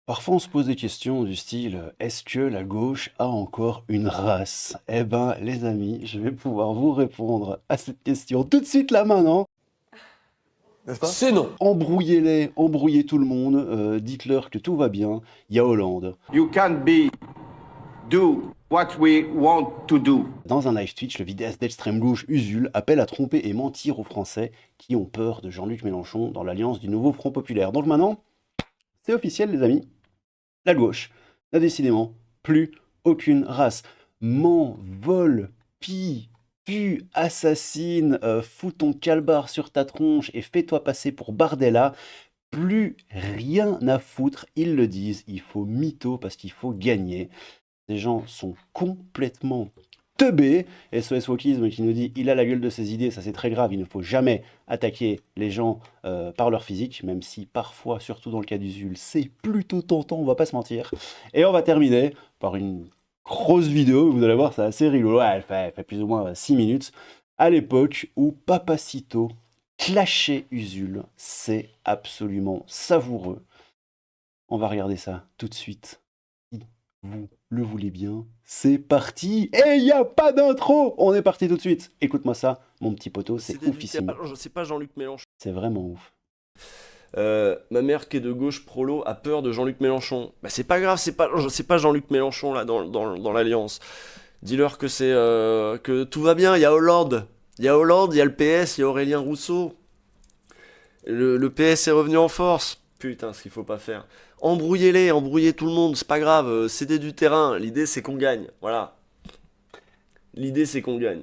Parfois, on se pose des questions du style, est-ce que la gauche a encore une race? Eh ben, les amis, je vais pouvoir vous répondre à cette question tout de suite là maintenant. N'est-ce pas? C'est non. Embrouillez-les, embrouillez tout le monde, dites-leur que tout va bien. Il y a Hollande. You can't do what we want to do. Dans un live Twitch, le vidéaste d'extrême gauche Usul appelle à tromper et mentir aux Français qui ont peur de Jean-Luc Mélenchon dans l'alliance du nouveau Front Populaire. Donc maintenant, c'est officiel les amis, la gauche n'a décidément plus aucune race. Ment, vole, pille, tue, assassine, fous ton calbar sur ta tronche et fais-toi passer pour Bardella. Plus rien à foutre, ils le disent, il faut mytho parce qu'il faut gagner. Ces gens sont complètement teubés. SOS Wokisme qui nous dit il a la gueule de ses idées, ça c'est très grave, il ne faut jamais attaquer les gens par leur physique, même si parfois, surtout dans le cas d'Usul, c'est plutôt tentant, on va pas se mentir. Et on va terminer par une grosse vidéo, vous allez voir, c'est assez rigolo, ouais, elle fait plus ou moins 6 minutes, à l'époque où Papacito clashait Usul, c'est absolument savoureux. On va regarder ça tout de suite. Si vous le voulez bien, c'est parti. Et il n'y a pas d'intro. On est parti tout de suite. Écoute-moi ça, mon petit poteau, c'est oufissime. C'est pas Jean-Luc Mélenchon. C'est vraiment ouf. Ma mère qui est de gauche prolo a peur de Jean-Luc Mélenchon. Bah c'est pas grave, c'est pas Jean-Luc Mélenchon là dans l'alliance. Dis-leur que c'est que tout va bien, il y a Hollande. Il y a Hollande, il y a le PS, il y a Aurélien Rousseau. Le PS est revenu en force. Putain, ce qu'il faut pas faire. Embrouillez-les, embrouillez tout le monde, c'est pas grave, cédez du terrain. L'idée c'est qu'on gagne, voilà. L'idée c'est qu'on gagne.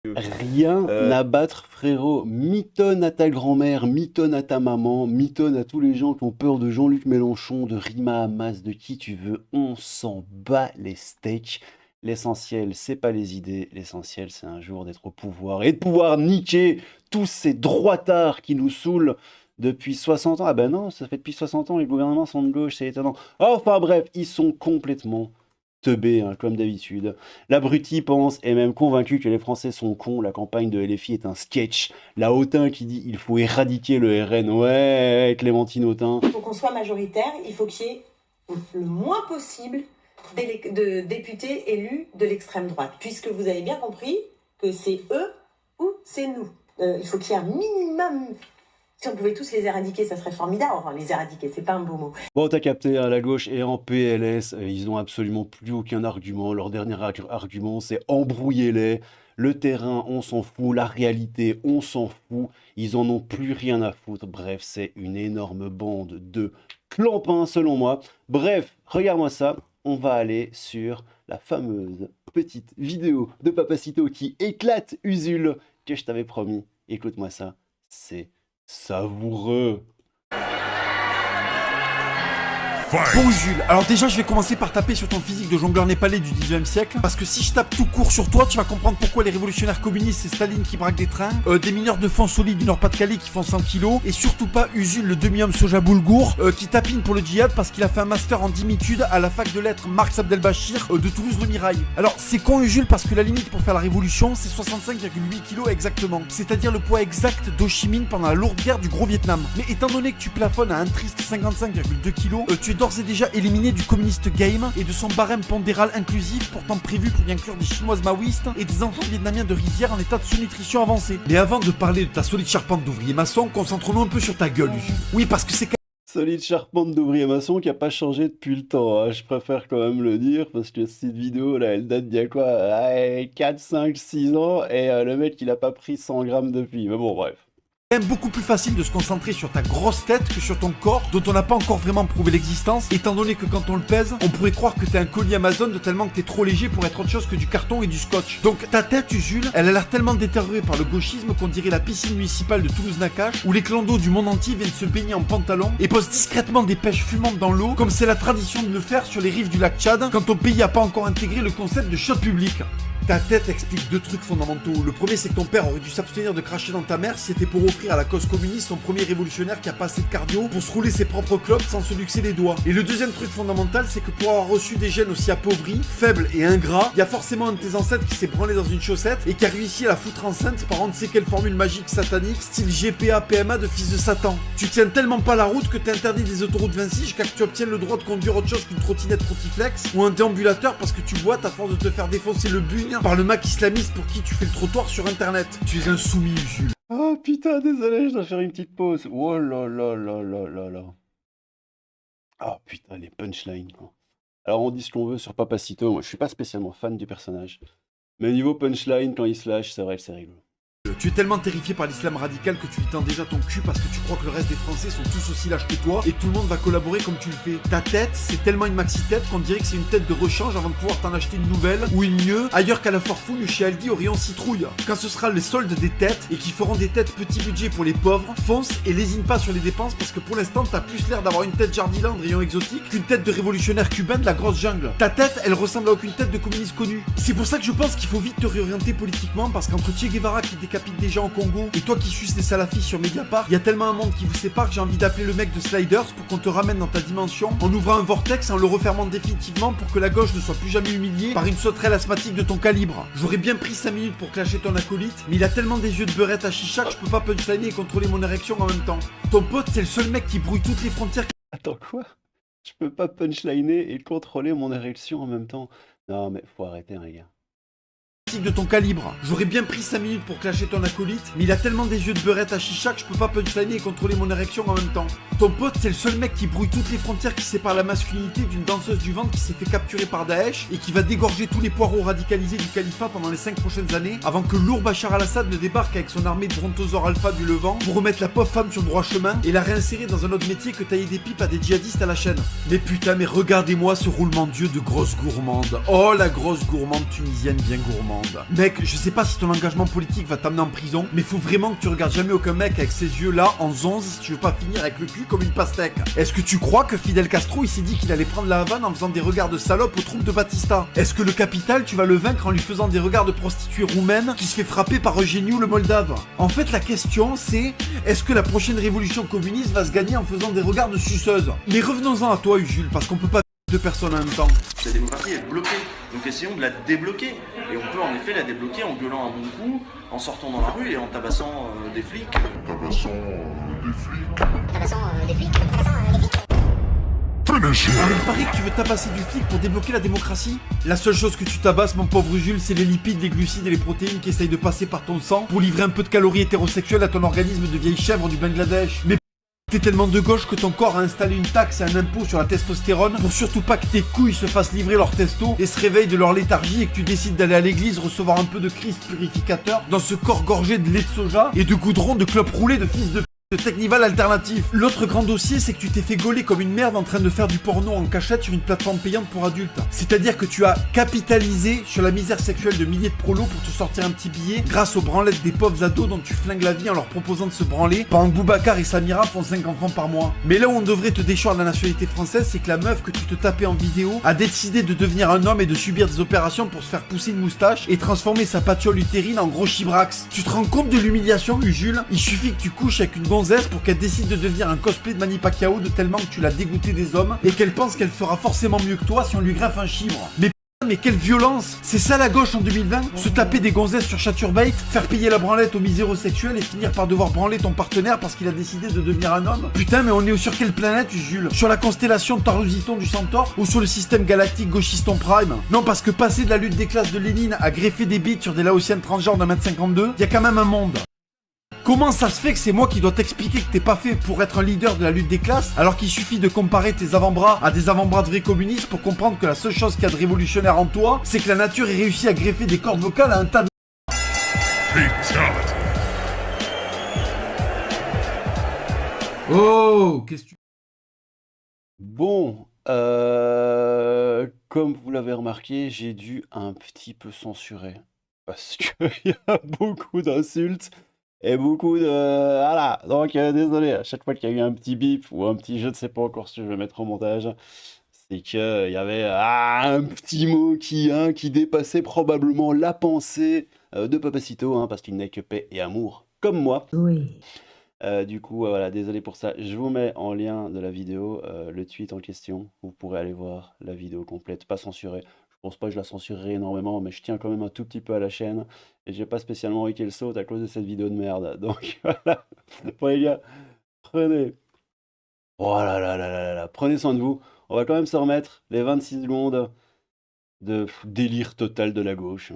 Rien à battre, frérot. Mitonne à ta grand-mère, mitonne à ta maman, mitonne à tous les gens qui ont peur de Jean-Luc Mélenchon, de Rima Hamas, de qui tu veux. On s'en bat les steaks. L'essentiel, c'est pas les idées. L'essentiel, c'est un jour d'être au pouvoir et de pouvoir niquer tous ces droitards qui nous saoulent depuis 60 ans. Ah ben non, ça fait depuis 60 ans, les gouvernements sont de gauche, c'est étonnant. Enfin bref, ils sont complètement teubés, hein, comme d'habitude. L'abruti pense, et même convaincu que les Français sont cons, la campagne de LFI est un sketch. La Autain qui dit il faut éradiquer le RN. Ouais, Clémentine Autain. Pour qu'on soit majoritaire, il faut qu'il y ait le moins possible de députés élus de l'extrême droite, puisque vous avez bien compris que c'est eux ou c'est nous. Il faut qu'il y ait un minimum. Si on pouvait tous les éradiquer, ça serait formidable. Enfin, les éradiquer, c'est pas un beau mot. Bon, t'as capté, hein, la gauche est en PLS, ils n'ont absolument plus aucun argument. Leur dernier argument, c'est embrouiller-les. Le terrain, on s'en fout. La réalité, on s'en fout. Ils en ont plus rien à foutre. Bref, c'est une énorme bande de clampins, selon moi. Bref, regarde-moi ça. On va aller sur la fameuse petite vidéo de Papacito qui éclate Usul que je t'avais promis. Écoute-moi ça, c'est savoureux. Bon Jules, alors déjà je vais commencer par taper sur ton physique de jongleur népalais du 19e siècle. Parce que si je tape tout court sur toi, tu vas comprendre pourquoi les révolutionnaires communistes c'est Staline qui braque des trains, des mineurs de fond solides du Nord-Pas-de-Calais qui font 100 kilos, et surtout pas Usul le demi-homme soja boulgour qui tapine pour le djihad parce qu'il a fait un master en dimitude à la fac de lettres Marx Abdelbachir de Toulouse-le-Mirail. Alors c'est con Usul parce que la limite pour faire la révolution c'est 65,8 kilos exactement, c'est-à-dire le poids exact d'Ho Chi Minh pendant la lourde guerre du Gros Vietnam. Mais étant donné que tu plafonnes à un triste 55,2 kilos, tu es d'ores et déjà éliminé du communiste game et de son barème pondéral inclusif pourtant prévu pour y inclure des chinoises maoïstes et des enfants vietnamiens de rizière en état de sous-nutrition avancée. Mais avant de parler de ta solide charpente d'ouvrier maçon, concentrons-nous un peu sur ta gueule. Oui, parce que c'est Solide charpente d'ouvrier maçon qui a pas changé depuis le temps, hein. Je préfère quand même le dire parce que cette vidéo là elle date d'il y a quoi, 4, 5, 6 ans et le mec il a pas pris 100 grammes depuis, mais bon bref. quand même beaucoup plus facile de se concentrer sur ta grosse tête que sur ton corps dont on n'a pas encore vraiment prouvé l'existence, étant donné que quand on le pèse, on pourrait croire que t'es un colis Amazon de tellement que t'es trop léger pour être autre chose que du carton et du scotch. Donc ta tête Usul, elle a l'air tellement détériorée par le gauchisme qu'on dirait la piscine municipale de Toulouse-Nakache où les clandos du monde entier viennent se baigner en pantalon et posent discrètement des pêches fumantes dans l'eau comme c'est la tradition de le faire sur les rives du lac Tchad quand ton pays n'a pas encore intégré le concept de shot public. Ta tête explique 2 trucs fondamentaux. Le premier, c'est que ton père aurait dû s'abstenir de cracher dans ta mère si c'était pour offrir à la cause communiste son premier révolutionnaire qui a pas assez de cardio pour se rouler ses propres clopes sans se luxer les doigts. Et le deuxième truc fondamental, c'est que pour avoir reçu des gènes aussi appauvris, faibles et ingrats, il y a forcément un de tes ancêtres qui s'est branlé dans une chaussette et qui a réussi à la foutre enceinte par on ne sait quelle formule magique satanique, style GPA, PMA de fils de Satan. Tu tiens tellement pas la route que t'es interdit des autoroutes Vinci jusqu'à que tu obtiennes le droit de conduire autre chose qu'une trottinette Flex ou un déambulateur parce que tu boites à force de te faire défoncer le bugne par le Mac islamiste pour qui tu fais le trottoir sur internet. Tu es un soumis, Jules. Oh putain, désolé, je dois faire une petite pause. Oh là là là là là là. Ah putain, les punchlines, quoi. Alors on dit ce qu'on veut sur Papacito, moi je suis pas spécialement fan du personnage. Mais niveau punchline, quand il se lâche, c'est vrai que c'est rigolo. Tu es tellement terrifié par l'islam radical que tu lui tends déjà ton cul parce que tu crois que le reste des Français sont tous aussi lâches que toi et que tout le monde va collaborer comme tu le fais. Ta tête, c'est tellement une maxi-tête qu'on dirait que c'est une tête de rechange avant de pouvoir t'en acheter une nouvelle ou une mieux ailleurs qu'à la Forfouille ou chez Aldi au rayon citrouille. Quand ce sera les soldes des têtes et qui feront des têtes petit budget pour les pauvres, fonce et lésine pas sur les dépenses parce que pour l'instant t'as plus l'air d'avoir une tête Jardiland rayon exotique qu'une tête de révolutionnaire cubain de la grosse jungle. Ta tête, elle ressemble à aucune tête de communiste connu. C'est pour ça que je pense qu'il faut vite te réorienter politiquement parce qu'entre Che Guevara qui décapite des gens au Congo et toi qui suces les salafis sur Mediapart, il y a tellement un monde qui vous sépare que j'ai envie d'appeler le mec de Sliders pour qu'on te ramène dans ta dimension en ouvrant un vortex et en le refermant définitivement pour que la gauche ne soit plus jamais humiliée par une sauterelle asthmatique de ton calibre. J'aurais bien pris 5 minutes pour clasher ton acolyte, mais il a tellement des yeux de beurette à chicha que je peux pas punchliner et contrôler mon érection en même temps. Ton pote, c'est le seul mec qui brouille toutes les frontières. Attends, quoi? Je peux pas punchliner et contrôler mon érection en même temps. Non mais faut arrêter, hein, les gars. De ton calibre. J'aurais bien pris 5 minutes pour clasher ton acolyte, mais il a tellement des yeux de beurette à chicha que je peux pas punchliner et contrôler mon érection en même temps. Ton pote, c'est le seul mec qui brouille toutes les frontières qui séparent la masculinité d'une danseuse du ventre qui s'est fait capturer par Daesh et qui va dégorger tous les poireaux radicalisés du califat pendant les 5 prochaines années avant que lourd Bachar al-Assad ne débarque avec son armée de brontosaures alpha du Levant pour remettre la pauvre femme sur le droit chemin et la réinsérer dans un autre métier que tailler des pipes à des djihadistes à la chaîne. Mais putain, mais regardez-moi ce roulement d'yeux de grosse gourmande. Oh, la grosse gourmande tunisienne bien gourmande. Mec, je sais pas si ton engagement politique va t'amener en prison, mais faut vraiment que tu regardes jamais aucun mec avec ces yeux-là en zonze si tu veux pas finir avec le cul comme une pastèque. Est-ce que tu crois que Fidel Castro il s'est dit qu'il allait prendre la Havane en faisant des regards de salope aux troupes de Batista? Est-ce que le capital tu vas le vaincre en lui faisant des regards de prostituée roumaine qui se fait frapper par Eugeniu le Moldave? En fait la question c'est, est-ce que la prochaine révolution communiste va se gagner en faisant des regards de suceuse? Mais revenons-en à toi Jules, parce qu'on peut pas deux personnes en même temps. La démographie est bloquée, donc essayons de la débloquer. Et on peut en effet la débloquer en gueulant un bon coup, en sortant dans la rue et en tabassant des flics. Alors il paraît que tu veux tabasser du flic pour débloquer la démocratie? La seule chose que tu tabasses mon pauvre Jules, c'est les lipides, les glucides et les protéines qui essayent de passer par ton sang pour livrer un peu de calories hétérosexuelles à ton organisme de vieille chèvre du Bangladesh. Mais t'es tellement de gauche que ton corps a installé une taxe et un impôt sur la testostérone pour surtout pas que tes couilles se fassent livrer leur testo et se réveillent de leur léthargie et que tu décides d'aller à l'église recevoir un peu de Christ purificateur dans ce corps gorgé de lait de soja et de goudron de clopes roulées de fils de Technival alternatif. L'autre grand dossier, c'est que tu t'es fait gauler comme une merde en train de faire du porno en cachette sur une plateforme payante pour adultes. C'est-à-dire que tu as capitalisé sur la misère sexuelle de milliers de prolos pour te sortir un petit billet grâce aux branlettes des pauvres ados dont tu flingues la vie en leur proposant de se branler pendant que Boubacar et Samira font 5 enfants par mois. Mais là où on devrait te déchoir de la nationalité française, c'est que la meuf que tu te tapais en vidéo a décidé de devenir un homme et de subir des opérations pour se faire pousser une moustache et transformer sa patiole utérine en gros chibrax. Tu te rends compte de l'humiliation, Jules? Il suffit que tu couches avec une gonzesse pour qu'elle décide de devenir un cosplay de Manny Pacquiao de tellement que tu l'as dégoûté des hommes et qu'elle pense qu'elle fera forcément mieux que toi si on lui greffe un chibre. Mais quelle violence! C'est ça la gauche en 2020? Se taper des gonzesses sur Chaturbate, faire payer la branlette aux misérosexuels et finir par devoir branler ton partenaire parce qu'il a décidé de devenir un homme? Putain, mais on est sur quelle planète, Jules? Sur la constellation Tarusiton du Centaure ou sur le système galactique Gauchiston Prime? Non, parce que passer de la lutte des classes de Lénine à greffer des bites sur des Laotiennes transgenres d'1m52, y a quand même un monde. Comment ça se fait que c'est moi qui dois t'expliquer que t'es pas fait pour être un leader de la lutte des classes alors qu'il suffit de comparer tes avant-bras à des avant-bras de vrais communistes pour comprendre que la seule chose qu'il y a de révolutionnaire en toi, c'est que la nature ait réussi à greffer des cordes vocales à un tas de... Oh, qu'est-ce que tu... Bon, comme vous l'avez remarqué, j'ai dû un petit peu censurer. Parce qu'il y a beaucoup d'insultes et beaucoup de... Voilà, donc désolé, à chaque fois qu'il y a eu un petit bip ou un petit je ne sais pas encore si je vais mettre au montage, c'est qu'il y avait un petit mot qui dépassait probablement la pensée de Papacito, parce qu'il n'est que paix et amour, comme moi. Oui. Du coup, voilà, désolé pour ça. Je vous mets en lien de la vidéo le tweet en question. Vous pourrez aller voir la vidéo complète, pas censurée. Je pense pas que je la censurerai énormément, mais je tiens quand même un tout petit peu à la chaîne. Et j'ai pas spécialement envie qu'elle saute à cause de cette vidéo de merde. Donc voilà. Bon les gars, prenez. Oh là là là là là là. Prenez soin de vous. On va quand même se remettre les 26 secondes de délire total de la gauche.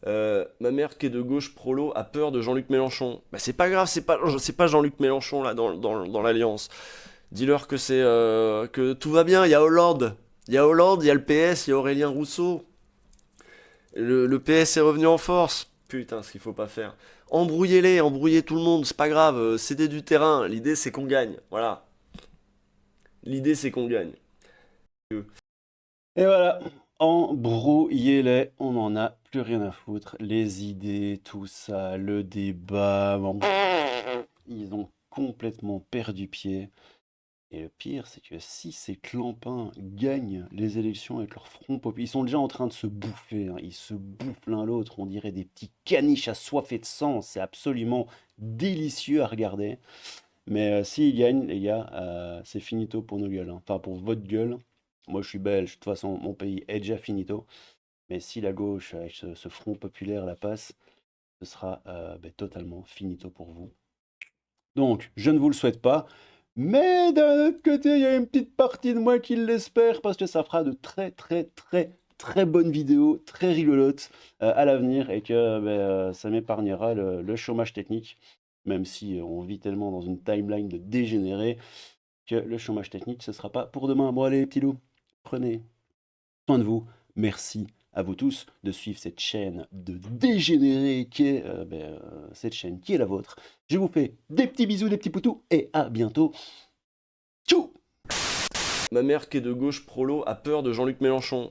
Ma mère qui est de gauche prolo a peur de Jean-Luc Mélenchon. Bah c'est pas grave, c'est pas Jean-Luc Mélenchon là dans l'Alliance. Dis-leur que que tout va bien, il y a Hollande. Il y a Hollande, il y a le PS, il y a Aurélien Rousseau. Le PS est revenu en force. Putain, ce qu'il faut pas faire. Embrouillez-les, embrouillez tout le monde, c'est pas grave, cédez du terrain. L'idée c'est qu'on gagne, voilà. L'idée c'est qu'on gagne. Et voilà, embrouillez-les, on n'en a plus rien à foutre. Les idées, tout ça, le débat, bon, ils ont complètement perdu pied. Et le pire, c'est que si ces clampins gagnent les élections avec leur front populaire, ils sont déjà en train de se bouffer, ils se bouffent l'un l'autre, on dirait des petits caniches assoiffés de sang, c'est absolument délicieux à regarder. Mais s'ils gagnent, les gars, c'est finito pour nos gueules, enfin pour votre gueule. Moi je suis belge, de toute façon mon pays est déjà finito. Mais si la gauche, avec ce front populaire, la passe, ce sera totalement finito pour vous. Donc, je ne vous le souhaite pas. Mais d'un autre côté, il y a une petite partie de moi qui l'espère parce que ça fera de très bonnes vidéos, très rigolotes à l'avenir et que ça m'épargnera le chômage technique, même si on vit tellement dans une timeline de dégénérés que le chômage technique, ce sera pas pour demain. Bon allez, petits loups, prenez soin de vous. Merci à vous tous de suivre cette chaîne de dégénérés qui est cette chaîne qui est la vôtre. Je vous fais des petits bisous, des petits poutous et à bientôt. Tchou! Ma mère qui est de gauche prolo a peur de Jean-Luc Mélenchon.